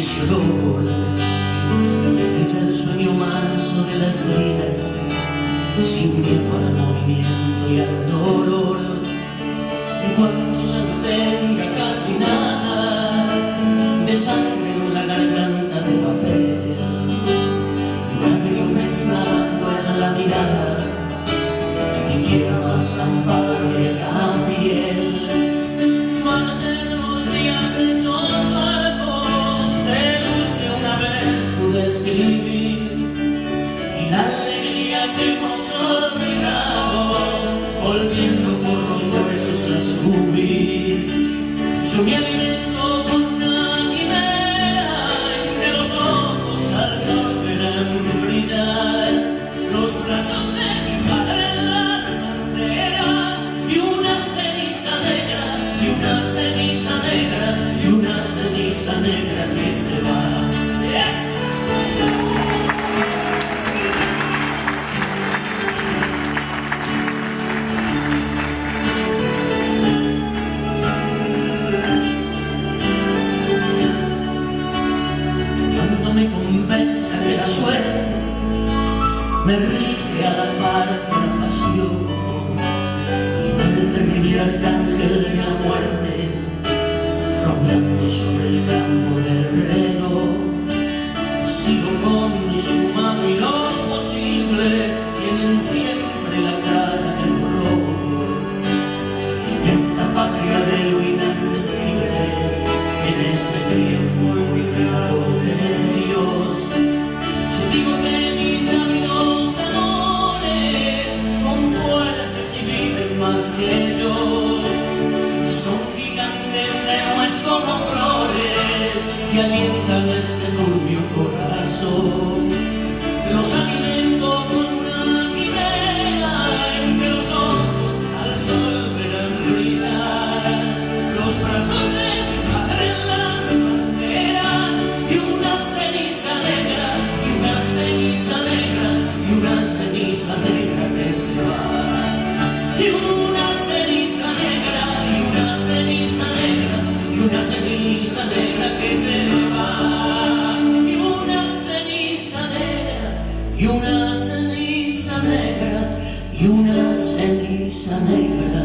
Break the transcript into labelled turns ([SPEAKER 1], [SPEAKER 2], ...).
[SPEAKER 1] ese olor, feliz del sueño manso de las heridas, sin miedo al movimiento y al dolor. Cuando ya no tenga casi nada de sangre en la garganta de papel, un agrio mezclando en la mirada que quiera más amparo que la piel. Van a ser los días esos barcos de luz que una vez pude escribir, y la alegría que hemos olvidado, volviendo por los huesos a subir. Yo me alimento con una quimera en que los ojos al sol verán brillar los brazos de mi padre en las banderas, y una ceniza negra, y una ceniza negra, y una ceniza negra que se va. Me convence que la suerte me rige a la par de la pasión, y no el terrible arcángel de la muerte rondando sobre el campo del reloj. Sigo con su mano y lo posible tienen siempre la cara del horror. En esta patria de lo inaccesible, en este tiempo olvidado de Dios, yo digo que mis ávidos amores son fuertes y viven más que yo. Son gigantes de nuez como flores que alientan este turbio corazón. Los alimento con una quimera en que los ojos al sol verán brillar los brazos de mi padre en las banderas, y una ceniza negra, y una ceniza negra, y una ceniza negra que se va. Y una ceniza negra, y una ceniza negra, y una ceniza negra que se va. Y una ceniza negra, y una ceniza negra, y una ceniza negra